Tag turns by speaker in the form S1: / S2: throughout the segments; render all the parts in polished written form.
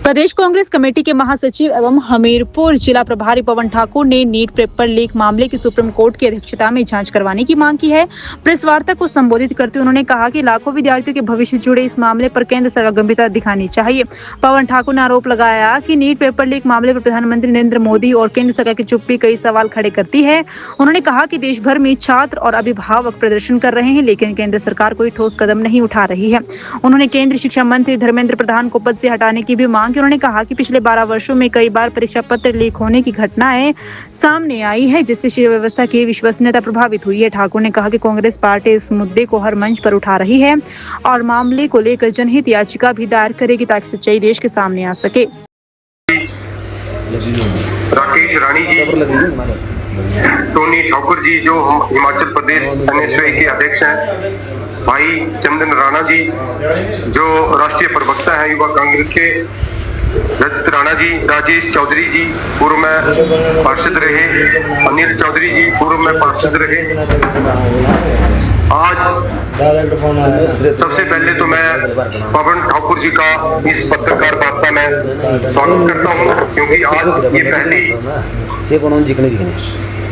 S1: प्रदेश Congress committee के महासचिव एवं हमीरपुर जिला प्रभारी पवन ठाकुर ने नीट पेपर लीक मामले की सुप्रीम कोर्ट की अध्यक्षता में जांच करवाने की मांग की है। प्रेस वार्ता को संबोधित करते हुए उन्होंने कहा कि लाखों विद्यार्थियों के भविष्य से जुड़े इस मामले पर केंद्र सरकार गंभीरता दिखानी चाहिए। पवन ठाकुर ने आरोप लगाया कि नीट पेपर लीक मामले पर प्रधानमंत्री नरेंद्र मोदी और केंद्र सरकार की चुप्पी कई सवाल खड़े करती है। उन्होंने कहा कि देश भर में छात्र और अभिभावक प्रदर्शन कर रहे हैं, लेकिन केंद्र सरकार कोई ठोस कदम नहीं उठा रही है। उन्होंने केंद्रीय शिक्षा मंत्री धर्मेंद्र प्रधान को पद से हटाने की भी मांग की। उन्होंने कहा कि पिछले 12 वर्षों में कई बार परीक्षा पत्र लीक होने की घटनाएं सामने आई है, जिससे शिक्षा व्यवस्था की विश्वसनीयता प्रभावित हुई है। ठाकुर ने कहा कि कांग्रेस पार्टी इस मुद्दे को हर मंच पर उठा रही है और मामले को लेकर जनहित याचिका भी दायर करेगी ताकि सच्चाई देश के सामने आ सके।
S2: राकेश रानी जी, टोनी ठाकुर जी जो हिमाचल प्रदेश एनएसयूआई के अध्यक्ष हैं, भाई चंदन राणा जी जो राष्ट्रीय प्रवक्ता है युवा कांग्रेस के, रजत राणा जी, राजेश चौधरी जी पूर्व में पार्षद रहे, अनिल चौधरी जी पूर्व में पार्षद रहे। आज सबसे पहले तो मैं पवन ठाकुर जी का इस पत्रकार वार्ता में स्वागत करता हूं, क्योंकि आज ये पहली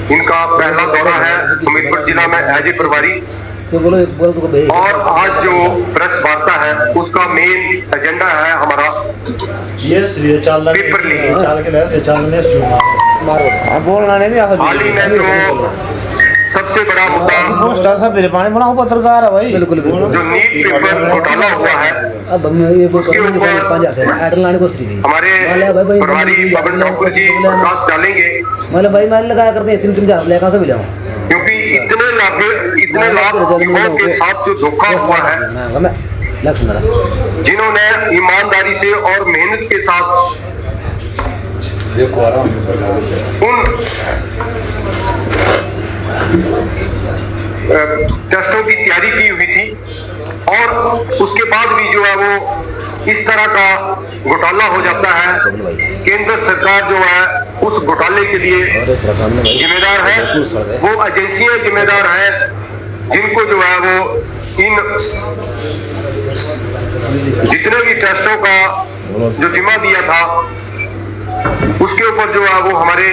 S2: इनका पहला दौरा है हमीरपुर जिला में एज ए प्रभारी। और आज जो प्रेस वार्ता है उसका मेन एजेंडा है हमारा पेपर लीक। हाल ही में जो सबसे बड़ा मुद्दा
S3: पत्रकार है भाई,
S2: जो नीट पेपर घोटाला हुआ है, उसके ऊपर हमारे प्रभारी पवन ठाकुर जी प्रकाश डालेंगे।
S3: भाई मैं लगाया करते हैं 3-3 लेखा से मिला,
S2: क्योंकि इतने लाख युवाओं के साथ जो धोखा हुआ है, जिन्होंने ईमानदारी से और मेहनत के साथ उन टेस्टों की तैयारी की हुई थी और उसके बाद भी जो है वो इस तरह का घोटाला हो जाता है। केंद्र सरकार जो है उस घोटाले के लिए जिम्मेदार है, वो एजेंसियां जिम्मेदार हैं जिनको जो है वो इन जितने भी टेस्टों का जो जिम्मा दिया था उसके ऊपर जो है वो हमारे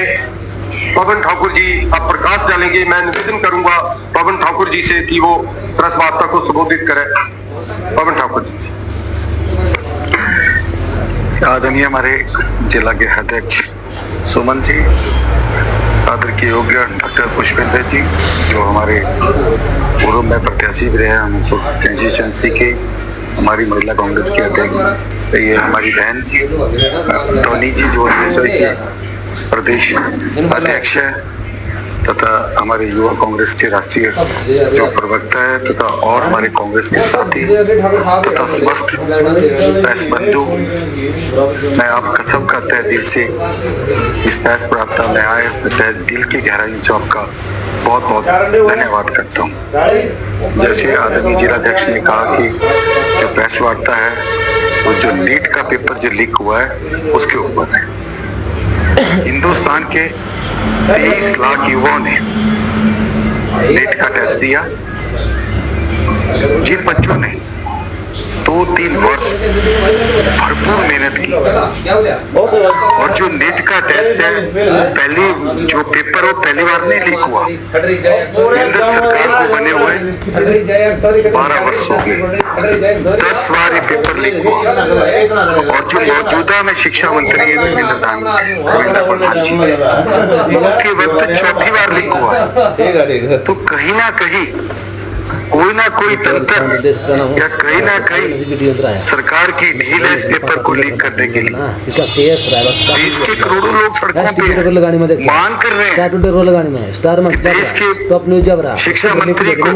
S2: पवन ठाकुर जी अब प्रकाश डालेंगे। मैं निवेदन करूंगा पवन ठाकुर जी से कि वो प्रेस वार्ता को संबोधित करें। पवन ठाकुर जी।
S4: आदरणीय हमारे जिला के अध्यक्ष सुमन जी, आदर के योग्य डॉक्टर पुष्पेंद्र जी जो हमारे पूर्व में प्रत्याशी भी रहे हैं, हमको कंस्टिट्यूएंसी के, हमारी महिला कांग्रेस के अध्यक्ष, ये हमारी बहन टोनी जी जो एनएसयूआई के प्रदेश अध्यक्ष है, तथा हमारे युवा कांग्रेस के राष्ट्रीय जो प्रवक्ता है, तथा और हमारे कांग्रेस के साथी तथा समस्त प्रेस बंधु, मैं आपका सबका तहे दिल से इस प्रेस वार्ता में आए तहे दिल की गहराई से आपका बहुत बहुत धन्यवाद करता हूँ। जैसे आदरणीय जिलाध्यक्ष ने कहा कि जो प्रेस वार्ता है वो जो नीट का पेपर जो लीक हुआ है उसके ऊपर है। हिंदुस्तान के 23 लाख युवाओं ने नीट का टेस्ट दिया, जिन बच्चों ने 2-3 वर्ष भरपूर मेहनत की और जो नीट का टेस्ट है पहली जो पेपर वो पहली बार नहीं लीक हुआ, केंद्र सरकार को बने हुए 12 वर्ष हो गए, 10 बार ये पेपर लीक हुआ और जो मौजूदा में शिक्षा मंत्री है धर्मेंद्र प्रधान जी, उनके वक्त चौथी बार लीक हुआ। तो कहीं ना कहीं कोई ना कोई तंत्र या कहीं ना कहीं सरकार की ढील है इस पेपर को लीक करने के लिए। देश के करोड़ों लोग सड़कों पे मांग कर रहे हैं कि देश के शिक्षा मंत्री को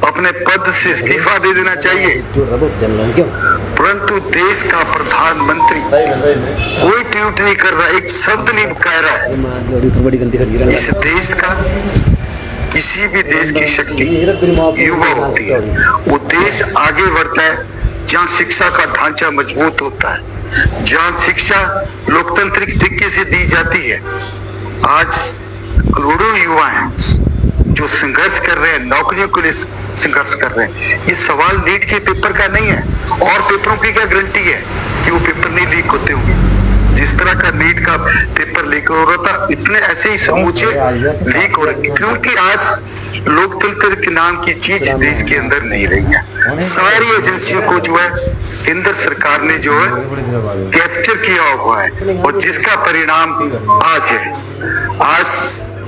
S4: अपने पद से इस्तीफा दे देना चाहिए, परंतु देश का प्रधानमंत्री कोई ट्वीट नहीं कर रहा, एक शब्द नहीं कह रहा है। इस देश का किसी भी देश की शक्ति युवा होती है, वो देश आगे बढ़ता है जहाँ शिक्षा का ढांचा मजबूत होता है, जहाँ शिक्षा लोकतांत्रिक तरीके से दी जाती है। आज करोड़ों युवा हैं जो संघर्ष कर रहे हैं, नौकरियों के लिए संघर्ष कर रहे हैं। ये सवाल नीट के पेपर का नहीं है और पेपरों की क्या गारंटी है कि वो पेपर नहीं लीक होते होंगे। ऐसे ही समूचे लीक हो रहे, क्योंकि आज लोकतंत्र के नाम की चीज देश के अंदर नहीं रही है। सारी एजेंसियों को जो है केंद्र सरकार ने जो है कैप्चर किया हुआ है, और जिसका परिणाम आज है। आज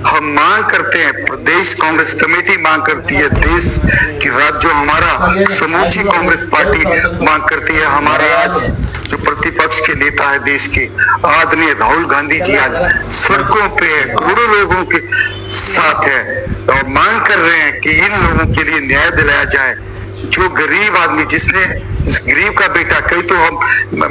S4: हम मांग करते हैं, प्रदेश कांग्रेस कमेटी मांग करती है, देश की राज्य जो हमारा समूची कांग्रेस पार्टी मांग करती है, हमारा आज जो प्रतिपक्ष के नेता है देश के आदरणीय राहुल गांधी जी आज सड़कों पे करोड़ों लोगों के साथ है और मांग कर रहे हैं कि इन लोगों के लिए न्याय दिलाया जाए। जो गरीब आदमी, जिसने इस गरीब का बेटा, कई तो हम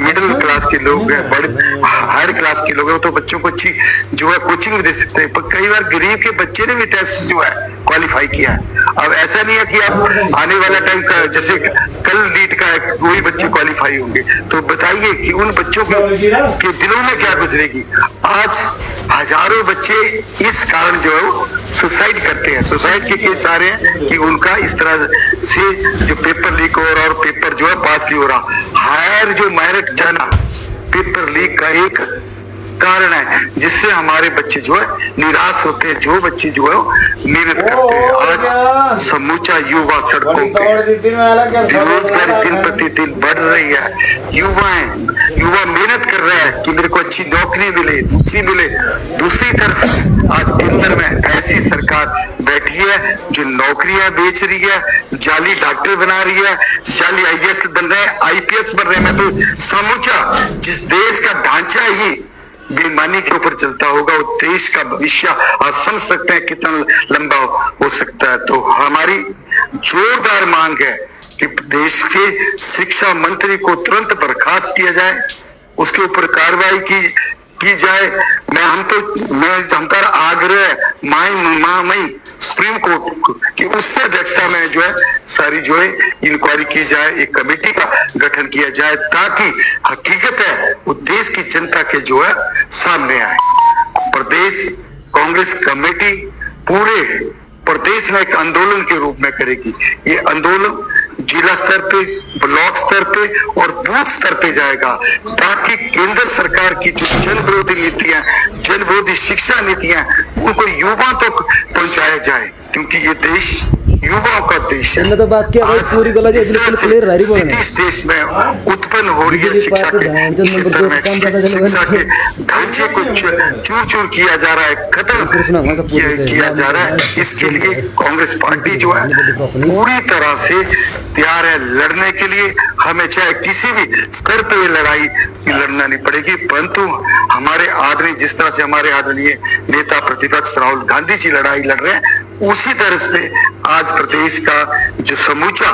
S4: मिडिल क्लास के लोग हैं, बड़े हायर क्लास के लोग हैं, तो बच्चों को अच्छी जो है कोचिंग भी दे सकते हैं, पर कई बार गरीब के बच्चे ने भी टेस्ट जो है क्वालिफाई किया है। अब ऐसा नहीं है कि आप आने वाला टाइम का जैसे कल नीट का है वही बच्चे क्वालिफाई होंगे, तो बताइए कि उन बच्चों के दिलों में क्या गुजरेगी। आज हजारों बच्चे इस कारण जो है सुसाइड करते हैं। सुसाइड के केस आ रहे हैं कि उनका इस तरह से जो पेपर लीक हो रहा और पेपर जो है पास नहीं हो रहा। हायर जो मेरिट जाना पेपर लीक का एक कारण है, जिससे हमारे बच्चे जो है निराश होते हैं, जो बच्चे जो है मेहनत करते हैं। आज समूचा युवा सड़कों पे, बेरोजगारी दिन प्रतिदिन बढ़ रही है। युवा मेहनत कर रहा है कि मेरे को अच्छी नौकरी मिले, दूसरी मिले। दूसरी तरफ आज केंद्र में ऐसी सरकार बैठी है जो नौकरियां बेच रही है, जाली डॉक्टर बना रही है, जाली IAS बन रहे हैं, IPS बन रहे हैं। मैं तो समूचा जिस देश का ढांचा ही बेईमानी के ऊपर चलता होगा, वो देश का भविष्य आप समझ सकते हैं कितना लंबा हो सकता है। तो हमारी जोरदार मांग है कि देश के शिक्षा मंत्री को तुरंत बर्खास्त किया जाए, उसके ऊपर कार्रवाई की जाए। हम तो आग्रह माई सुप्रीम कोर्ट की उससे अध्यक्षता में जो है सारी जो है इंक्वायरी की जाए, एक कमेटी का गठन किया जाए, ताकि हकीकत है वो देश की जनता के जो है सामने आए। प्रदेश कांग्रेस कमेटी पूरे प्रदेश में एक आंदोलन के रूप में करेगी। ये आंदोलन जिला स्तर पे, ब्लॉक स्तर पे और बूथ स्तर पे जाएगा, ताकि केंद्र सरकार की जो जन विरोधी नीतियां, जन विरोधी शिक्षा नीतियां, उनको युवाओं तक पहुंचाया जाए, क्योंकि ये देश युवाओं का देश है।
S3: तो बात क्या पूरी गलत है, बिल्कुल क्लियर रही बोल रहे हैं।
S4: इस देश में उत्पन्न हो रही है शिक्षा के क्षेत्र में, शिक्षा के ढांचे को चूर चूर किया जा रहा है, खत्म किया जा रहा है। इसके लिए कांग्रेस पार्टी जो है पूरी तरह से तैयार है लड़ने के लिए। हमें चाहे किसी भी स्तर पर ये लड़ाई लड़ना नहीं पड़ेगी, परंतु हमारे आदरणीय, जिस तरह से हमारे आदरणीय नेता प्रतिपक्ष राहुल गांधी जी लड़ाई लड़ रहे हैं, उसी तरह से आज प्रदेश का जो समूचा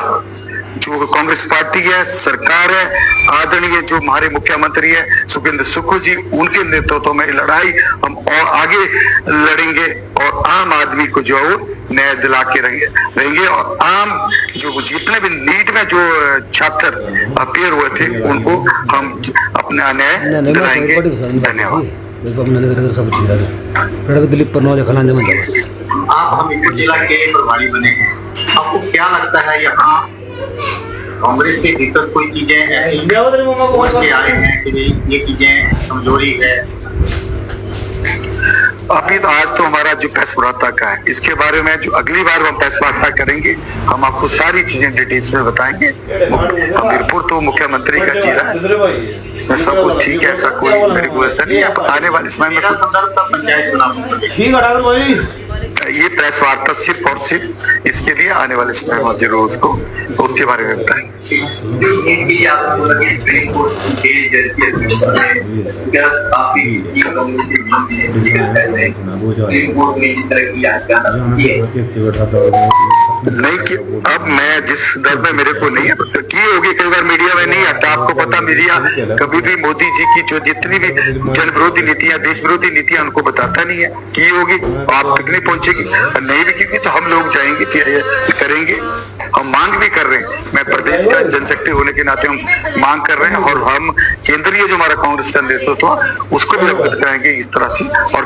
S4: जो कांग्रेस पार्टी है, सरकार है, आदरणीय जो हमारे मुख्यमंत्री है सुखेंद्र सुखू जी, उनके नेतृत्व में लड़ाई हम और आगे लड़ेंगे और आम आदमी को जो है न्याय दिला के रहेंगे। और आम जो जितने भी नीट में जो छात्र अपियर हुए थे उनको हम अपना न्याय दिलाएंगे। धन्यवाद।
S5: आप हमीरपुर जिला के प्रभारी बने हैं, आपको क्या लगता है यहाँ कांग्रेस के भीतर कोई चीजें आए हैं कि ये चीजें कमजोरी है?
S4: अभी तो आज तो हमारा जो प्रेस वार्ता का है, इसके बारे में जो अगली बार हम प्रेस वार्ता करेंगे, हम आपको सारी चीजें डिटेल्स में बताएंगे। हमीरपुर तो मुख्यमंत्री का जिला है, इसमें सब कुछ ठीक है, ऐसा कोई मेरे को ऐसा नहीं है। आने वाले समय में
S5: पंचायत चुनाव
S4: ये प्रेस वार्ता सिर्फ और सिर्फ इसके लिए आने वाले समय में जरूर उसके बारे में बताएंगे। नहीं कि अब मैं जिस दर में मेरे को नहीं है की होगी, कई बार मीडिया में नहीं आता। आपको पता, मीडिया कभी भी मोदी जी की जो जितनी भी जन विरोधी नीतियां, देश विरोधी नीतियां उनको बताता नहीं है। की होगी आप तक नहीं पहुंचेगी, नहीं भी की तो हम लोग जाएंगे करेंगे। हम मांग भी कर रहे हैं, मैं प्रदेश का जनशक्ति होने के नाते हम मांग कर रहे हैं, और हम केंद्रीय जो हमारा कांग्रेस का नेतृत्व उसको भी अवगत कराएंगे इस तरह से। और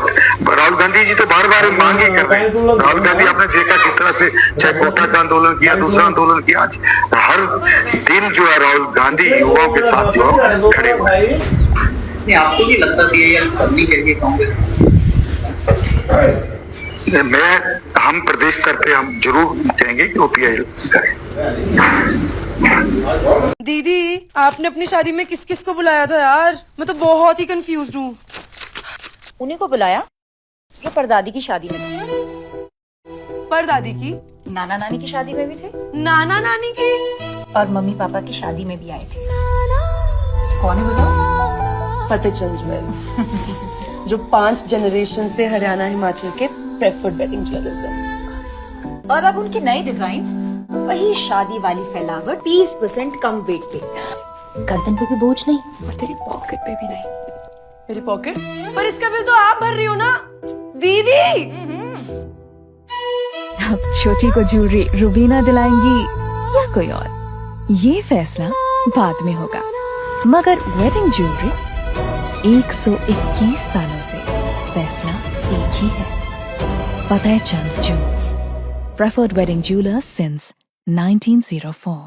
S4: राहुल गांधी जी तो बार बार मांग ही कर रहे हैं। राहुल गांधी आपने देखा किस तरह से चाहे कोटा का आंदोलन किया, दूसरा आंदोलन किया, आज हर दिन जो है राहुल गांधी युवाओं के साथ जो खड़े हुए।
S5: आपको भी लगता है ये करनी चाहिए कांग्रेस?
S4: हम प्रदेश स्तर पे हम जरूर कहेंगे कि OPIL करें।
S6: दीदी आपने अपनी शादी में किस किस को बुलाया था यार? मैं तो बहुत ही कंफ्यूज हूँ।
S7: उन्हीं को बुलाया जो परदादी की शादी में थे।
S6: परदादी की,
S7: नाना नानी की शादी में भी थे
S6: नाना नानी की,
S7: और मम्मी पापा की शादी में भी आए थे। कौन है बताओ?
S6: फतेहचंद ज्वेल जो 5 जनरेशन से हरियाणा हिमाचल के प्रेफर्ड वेडिंग ज्वेलर्स हैं।
S7: और अब उनके नए डिजाइन, वही शादी वाली फैलावट, 30% कम वेट पे, गर्दन पे भी बोझ नहीं और तेरी पॉकेट पे भी नहीं।
S6: मेरी पॉकेट पर इसका बिल तो आप भर रही हो ना दीदी।
S8: अब छोटी को ज्वेलरी रुबीना दिलाएंगी या कोई और, ये फैसला बाद में होगा, मगर वेडिंग ज्वेलरी 121 सालों से फैसला एक ही है। Fatehchand jewels, preferred wedding jeweler since 1904.